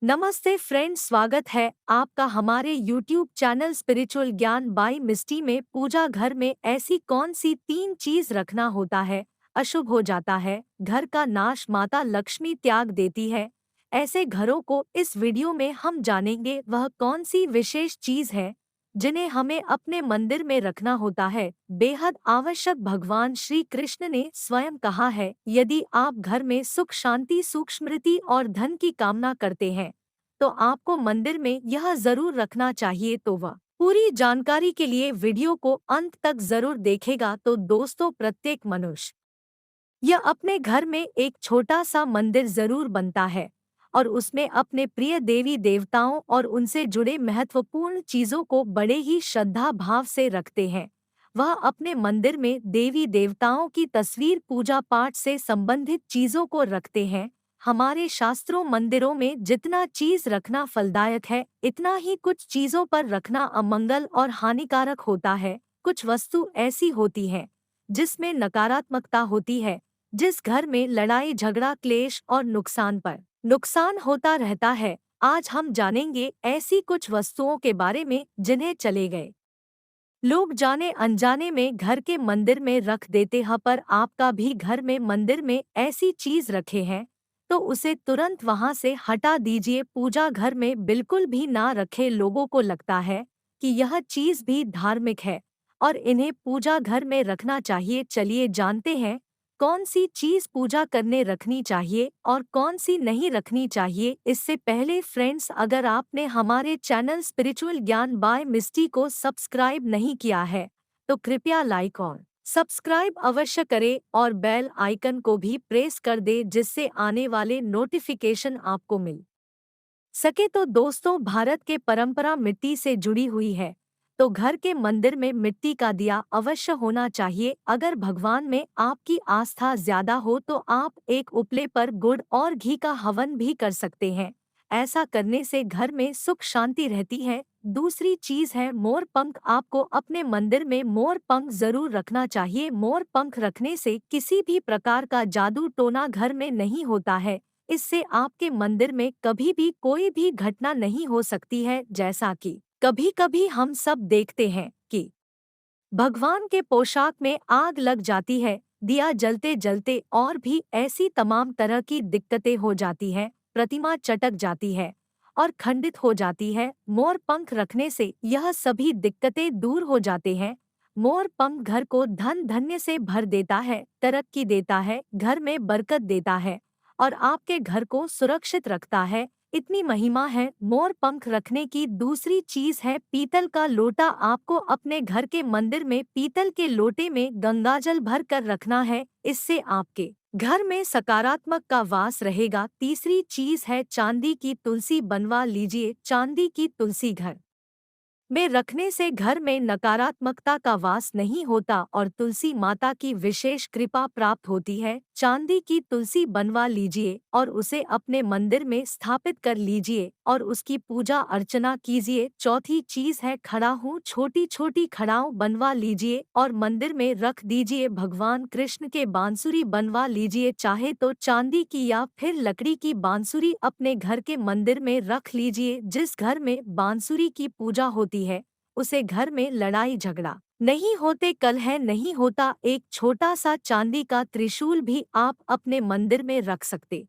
नमस्ते फ्रेंड्स, स्वागत है आपका हमारे यूट्यूब चैनल स्पिरिचुअल ज्ञान बाय मिस्टी में। पूजा घर में ऐसी कौन सी 3 चीज रखना होता है अशुभ हो जाता है, घर का नाश, माता लक्ष्मी त्याग देती है। ऐसे घरों को इस वीडियो में हम जानेंगे वह कौन सी विशेष चीज है जिन्हें हमें अपने मंदिर में रखना होता है, बेहद आवश्यक। भगवान श्री कृष्ण ने स्वयं कहा है, यदि आप घर में सुख, शांति, सुख स्मृति और धन की कामना करते हैं तो आपको मंदिर में यह जरूर रखना चाहिए। तो वह पूरी जानकारी के लिए वीडियो को अंत तक जरूर देखेगा। तो दोस्तों, प्रत्येक मनुष्य यह अपने घर में एक छोटा सा मंदिर जरूर बनता है और उसमें अपने प्रिय देवी देवताओं और उनसे जुड़े महत्वपूर्ण चीजों को बड़े ही श्रद्धा भाव से रखते हैं। वह अपने मंदिर में देवी देवताओं की तस्वीर, पूजा पाठ से संबंधित चीजों को रखते हैं। हमारे शास्त्रों मंदिरों में जितना चीज रखना फलदायक है, इतना ही कुछ चीजों पर रखना अमंगल और हानिकारक होता है। कुछ वस्तु ऐसी होती हैं जिसमें नकारात्मकता होती है, जिस घर में लड़ाई झगड़ा, क्लेश और नुकसान पर नुकसान होता रहता है। आज हम जानेंगे ऐसी कुछ वस्तुओं के बारे में जिन्हें चले गए लोग जाने अनजाने में घर के मंदिर में रख देते हैं। पर आपका भी घर में मंदिर में ऐसी चीज रखे हैं तो उसे तुरंत वहां से हटा दीजिए। पूजा घर में बिल्कुल भी ना रखे। लोगों को लगता है कि यह चीज भी धार्मिक है और इन्हें पूजा घर में रखना चाहिए। चलिए जानते हैं कौन सी चीज पूजा करने रखनी चाहिए और कौन सी नहीं रखनी चाहिए। इससे पहले फ्रेंड्स, अगर आपने हमारे चैनल स्पिरिचुअल ज्ञान बाय मिस्टी को सब्सक्राइब नहीं किया है तो कृपया लाइक और सब्सक्राइब अवश्य करें और बेल आइकन को भी प्रेस कर दे, जिससे आने वाले नोटिफिकेशन आपको मिल सके। तो दोस्तों, भारत के परंपरा मिट्टी से जुड़ी हुई है, तो घर के मंदिर में मिट्टी का दिया अवश्य होना चाहिए। अगर भगवान में आपकी आस्था ज्यादा हो तो आप एक उपले पर गुड़ और घी का हवन भी कर सकते हैं। ऐसा करने से घर में सुख शांति रहती है। दूसरी चीज है मोर पंख। आपको अपने मंदिर में मोर पंख जरूर रखना चाहिए। मोर पंख रखने से किसी भी प्रकार का जादू टोना घर में नहीं होता है। इससे आपके मंदिर में कभी भी कोई भी घटना नहीं हो सकती है। जैसा कि कभी कभी हम सब देखते हैं कि भगवान के पोशाक में आग लग जाती है, दिया जलते जलते और भी ऐसी तमाम तरह की दिक्कतें हो जाती हैं। प्रतिमा चटक जाती है और खंडित हो जाती है। मोर पंख रखने से यह सभी दिक्कतें दूर हो जाते हैं। मोर पंख घर को धन धान्य से भर देता है, तरक्की देता है, घर में बरकत देता है और आपके घर को सुरक्षित रखता है। इतनी महिमा है मोर पंख रखने की। दूसरी चीज है पीतल का लोटा। आपको अपने घर के मंदिर में पीतल के लोटे में गंगाजल भर कर रखना है। इससे आपके घर में सकारात्मक का वास रहेगा। तीसरी चीज है चांदी की तुलसी बनवा लीजिए। चांदी की तुलसी घर में रखने से घर में नकारात्मकता का वास नहीं होता और तुलसी माता की विशेष कृपा प्राप्त होती है। चांदी की तुलसी बनवा लीजिए और उसे अपने मंदिर में स्थापित कर लीजिए और उसकी पूजा अर्चना कीजिए। चौथी चीज है खड़ा हूँ। छोटी छोटी खड़ाऊ बनवा लीजिए और मंदिर में रख दीजिए। भगवान कृष्ण के बांसुरी बनवा लीजिए, चाहे तो चांदी की या फिर लकड़ी की बांसुरी अपने घर के मंदिर में रख लीजिए। जिस घर में बांसुरी की पूजा होती है उसे घर में लड़ाई झगड़ा नहीं होते, कलह नहीं होता। एक छोटा सा चांदी का त्रिशूल भी आप अपने मंदिर में रख सकते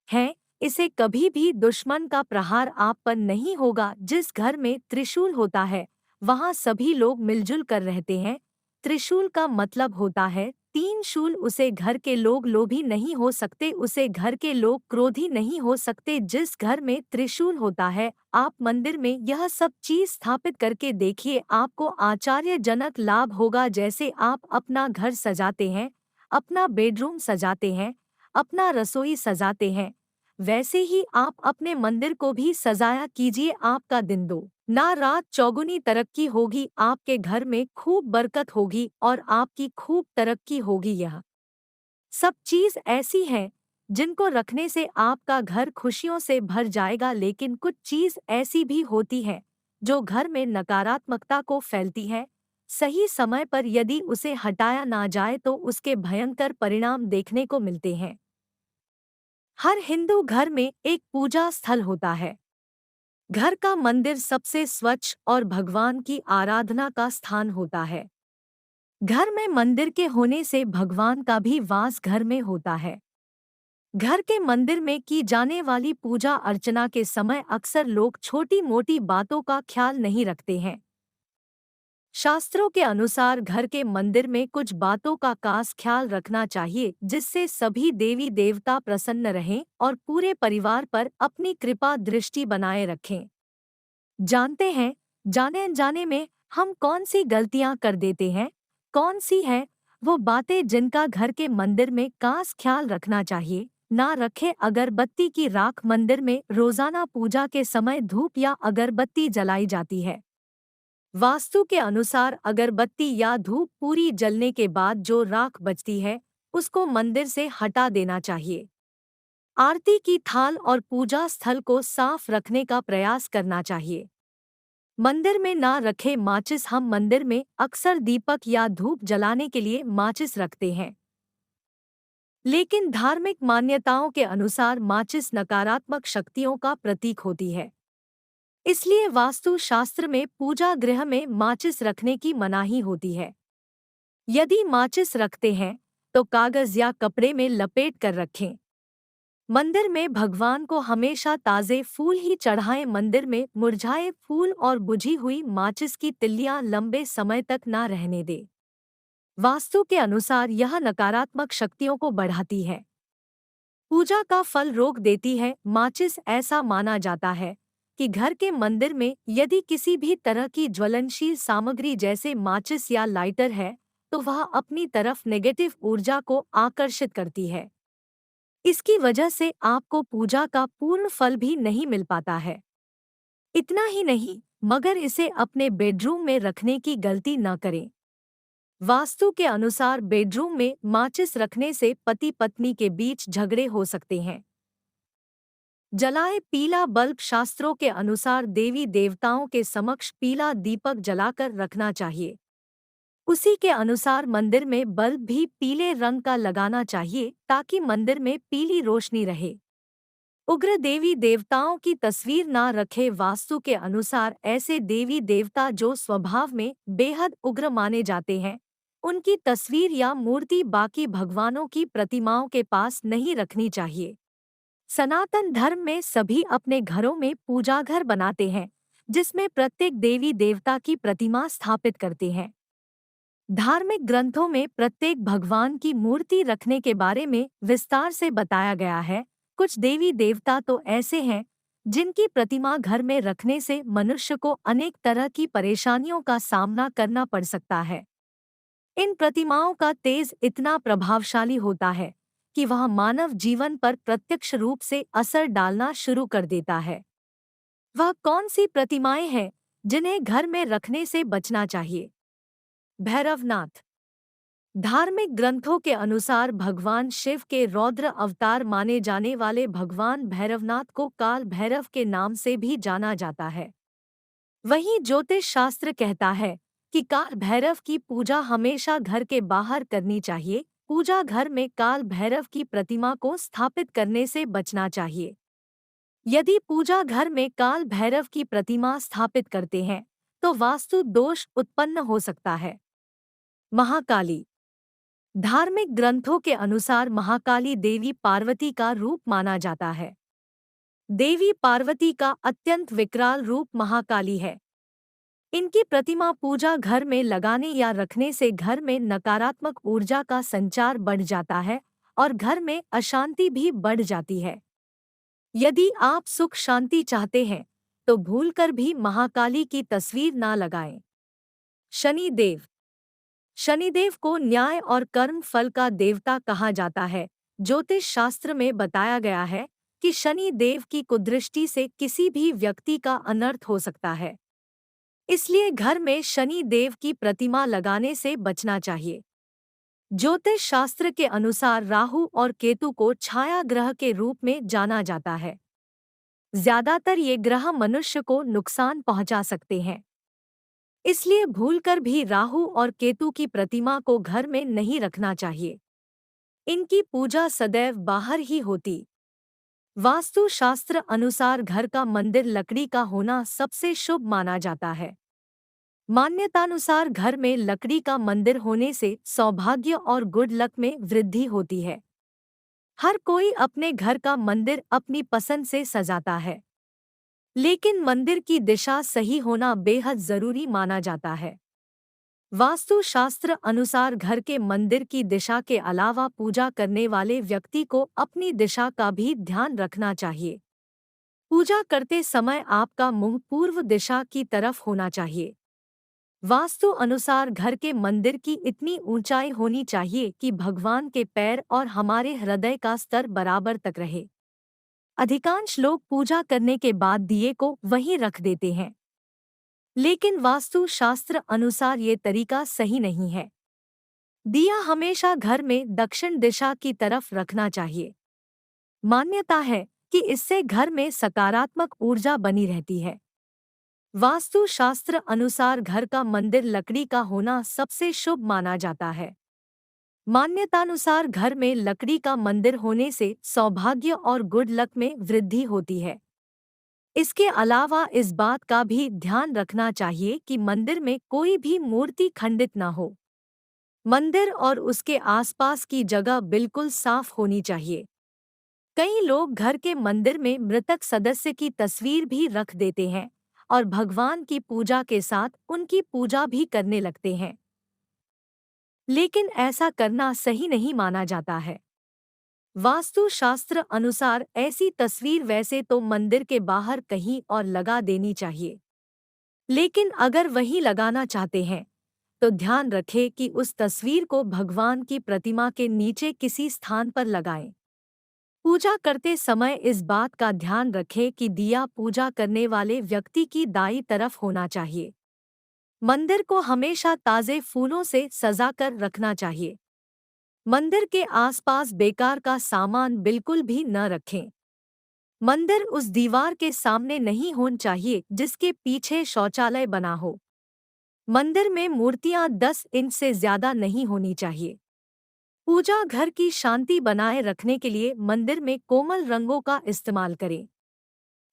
हैं। इसे कभी भी दुश्मन का प्रहार आप पर नहीं होगा। जिस घर में त्रिशूल होता है वहां सभी लोग मिलजुल कर रहते हैं। त्रिशूल का मतलब होता है 3 शूल। उसे घर के लोग लोभी नहीं हो सकते, उसे घर के लोग क्रोधी नहीं हो सकते। जिस घर में त्रिशूल होता है आप मंदिर में यह सब चीज स्थापित करके देखिए, आपको आश्चर्यजनक लाभ होगा। जैसे आप अपना घर सजाते हैं, अपना बेडरूम सजाते हैं, अपना रसोई सजाते हैं, वैसे ही आप अपने मंदिर को भी सजाया कीजिए। आपका दिन दो ना रात चौगुनी तरक्की होगी। आपके घर में खूब बरकत होगी और आपकी खूब तरक्की होगी। यह सब चीज ऐसी हैं जिनको रखने से आपका घर खुशियों से भर जाएगा। लेकिन कुछ चीज ऐसी भी होती है जो घर में नकारात्मकता को फैलती है। सही समय पर यदि उसे हटाया ना जाए तो उसके भयंकर परिणाम देखने को मिलते हैं। हर हिंदू घर में एक पूजा स्थल होता है। घर का मंदिर सबसे स्वच्छ और भगवान की आराधना का स्थान होता है। घर में मंदिर के होने से भगवान का भी वास घर में होता है। घर के मंदिर में की जाने वाली पूजा अर्चना के समय अक्सर लोग छोटी मोटी बातों का ख्याल नहीं रखते हैं। शास्त्रों के अनुसार घर के मंदिर में कुछ बातों का खास ख्याल रखना चाहिए, जिससे सभी देवी देवता प्रसन्न रहें और पूरे परिवार पर अपनी कृपा दृष्टि बनाए रखें। जानते हैं, जाने अनजाने में हम कौन सी गलतियां कर देते हैं? कौन सी है वो बातें जिनका घर के मंदिर में खास ख्याल रखना चाहिए? ना रखें। अगरबत्ती की राख मंदिर में रोजाना पूजा के समय धूप या अगरबत्ती जलाई जाती है। वास्तु के अनुसार अगरबत्ती या धूप पूरी जलने के बाद जो राख बचती है, उसको मंदिर से हटा देना चाहिए। आरती की थाल और पूजा स्थल को साफ रखने का प्रयास करना चाहिए। मंदिर में ना रखे माचिस। हम मंदिर में अक्सर दीपक या धूप जलाने के लिए माचिस रखते हैं, लेकिन धार्मिक मान्यताओं के अनुसार माचिस नकारात्मक शक्तियों का प्रतीक होती है। इसलिए वास्तु शास्त्र में पूजा गृह में माचिस रखने की मनाही होती है। यदि माचिस रखते हैं तो कागज या कपड़े में लपेट कर रखें। मंदिर में भगवान को हमेशा ताजे फूल ही चढ़ाएं। मंदिर में मुरझाए फूल और बुझी हुई माचिस की तिल्लियां लंबे समय तक ना रहने दें। वास्तु के अनुसार यह नकारात्मक शक्तियों को बढ़ाती है, पूजा का फल रोक देती है। माचिस ऐसा माना जाता है कि घर के मंदिर में यदि किसी भी तरह की ज्वलनशील सामग्री जैसे माचिस या लाइटर है, तो वह अपनी तरफ नेगेटिव ऊर्जा को आकर्षित करती है। इसकी वजह से आपको पूजा का पूर्ण फल भी नहीं मिल पाता है। इतना ही नहीं, मगर इसे अपने बेडरूम में रखने की गलती न करें। वास्तु के अनुसार बेडरूम में माचिस रखने से पति पत्नी के बीच झगड़े हो सकते हैं। जलाए पीला बल्ब। शास्त्रों के अनुसार देवी देवताओं के समक्ष पीला दीपक जलाकर रखना चाहिए। उसी के अनुसार मंदिर में बल्ब भी पीले रंग का लगाना चाहिए, ताकि मंदिर में पीली रोशनी रहे। उग्र देवी देवताओं की तस्वीर ना रखे। वास्तु के अनुसार ऐसे देवी देवता जो स्वभाव में बेहद उग्र माने जाते हैं, उनकी तस्वीर या मूर्ति बाकी भगवानों की प्रतिमाओं के पास नहीं रखनी चाहिए। सनातन धर्म में सभी अपने घरों में पूजा घर बनाते हैं, जिसमें प्रत्येक देवी देवता की प्रतिमा स्थापित करते हैं। धार्मिक ग्रंथों में प्रत्येक भगवान की मूर्ति रखने के बारे में विस्तार से बताया गया है। कुछ देवी देवता तो ऐसे हैं जिनकी प्रतिमा घर में रखने से मनुष्य को अनेक तरह की परेशानियों का सामना करना पड़ सकता है। इन प्रतिमाओं का तेज इतना प्रभावशाली होता है कि वह मानव जीवन पर प्रत्यक्ष रूप से असर डालना शुरू कर देता है। वह कौन सी प्रतिमाएं हैं जिन्हें घर में रखने से बचना चाहिए? भैरवनाथ। धार्मिक ग्रंथों के अनुसार भगवान शिव के रौद्र अवतार माने जाने वाले भगवान भैरवनाथ को काल भैरव के नाम से भी जाना जाता है। वहीं ज्योतिष शास्त्र कहता है कि काल भैरव की पूजा हमेशा घर के बाहर करनी चाहिए। पूजा घर में काल भैरव की प्रतिमा को स्थापित करने से बचना चाहिए। यदि पूजा घर में काल भैरव की प्रतिमा स्थापित करते हैं तो वास्तु दोष उत्पन्न हो सकता है। महाकाली। धार्मिक ग्रंथों के अनुसार महाकाली देवी पार्वती का रूप माना जाता है। देवी पार्वती का अत्यंत विकराल रूप महाकाली है। इनकी प्रतिमा पूजा घर में लगाने या रखने से घर में नकारात्मक ऊर्जा का संचार बढ़ जाता है और घर में अशांति भी बढ़ जाती है। यदि आप सुख शांति चाहते हैं तो भूलकर भी महाकाली की तस्वीर ना लगाएं। शनिदेव। शनिदेव को न्याय और कर्म फल का देवता कहा जाता है। ज्योतिष शास्त्र में बताया गया है कि शनि देव की कुदृष्टि से किसी भी व्यक्ति का अनर्थ हो सकता है। इसलिए घर में शनि देव की प्रतिमा लगाने से बचना चाहिए। ज्योतिष शास्त्र के अनुसार राहु और केतु को छाया ग्रह के रूप में जाना जाता है। ज्यादातर ये ग्रह मनुष्य को नुकसान पहुंचा सकते हैं। इसलिए भूलकर भी राहु और केतु की प्रतिमा को घर में नहीं रखना चाहिए। इनकी पूजा सदैव बाहर ही होती वास्तु शास्त्र अनुसार घर का मंदिर लकड़ी का होना सबसे शुभ माना जाता है। मान्यतानुसार घर में लकड़ी का मंदिर होने से सौभाग्य और गुड लक में वृद्धि होती है। हर कोई अपने घर का मंदिर अपनी पसंद से सजाता है, लेकिन मंदिर की दिशा सही होना बेहद जरूरी माना जाता है। वास्तु शास्त्र अनुसार घर के मंदिर की दिशा के अलावा पूजा करने वाले व्यक्ति को अपनी दिशा का भी ध्यान रखना चाहिए। पूजा करते समय आपका मुंह पूर्व दिशा की तरफ होना चाहिए। वास्तु अनुसार घर के मंदिर की इतनी ऊंचाई होनी चाहिए कि भगवान के पैर और हमारे हृदय का स्तर बराबर तक रहे। अधिकांश लोग पूजा करने के बाद दिए को वहीं रख देते हैं, लेकिन वास्तु शास्त्र अनुसार ये तरीका सही नहीं है। दिया हमेशा घर में दक्षिण दिशा की तरफ रखना चाहिए। मान्यता है कि इससे घर में सकारात्मक ऊर्जा बनी रहती है। वास्तु शास्त्र अनुसार घर का मंदिर लकड़ी का होना सबसे शुभ माना जाता है। मान्यतानुसार घर में लकड़ी का मंदिर होने से सौभाग्य और गुड लक में वृद्धि होती है। इसके अलावा इस बात का भी ध्यान रखना चाहिए कि मंदिर में कोई भी मूर्ति खंडित न हो। मंदिर और उसके आसपास की जगह बिल्कुल साफ होनी चाहिए। कई लोग घर के मंदिर में मृतक सदस्य की तस्वीर भी रख देते हैं और भगवान की पूजा के साथ उनकी पूजा भी करने लगते हैं, लेकिन ऐसा करना सही नहीं माना जाता है। वास्तु शास्त्र अनुसार ऐसी तस्वीर वैसे तो मंदिर के बाहर कहीं और लगा देनी चाहिए, लेकिन अगर वहीं लगाना चाहते हैं तो ध्यान रखें कि उस तस्वीर को भगवान की प्रतिमा के नीचे किसी स्थान पर लगाएं। पूजा करते समय इस बात का ध्यान रखें कि दिया पूजा करने वाले व्यक्ति की दाईं तरफ होना चाहिए। मंदिर को हमेशा ताज़े फूलों से सजा कर रखना चाहिए। मंदिर के आसपास बेकार का सामान बिल्कुल भी न रखें। मंदिर उस दीवार के सामने नहीं होना चाहिए जिसके पीछे शौचालय बना हो। मंदिर में मूर्तियां 10 इंच से ज्यादा नहीं होनी चाहिए। पूजा घर की शांति बनाए रखने के लिए मंदिर में कोमल रंगों का इस्तेमाल करें,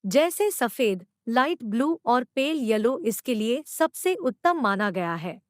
जैसे सफेद, लाइट ब्लू और पेल येलो इसके लिए सबसे उत्तम माना गया है।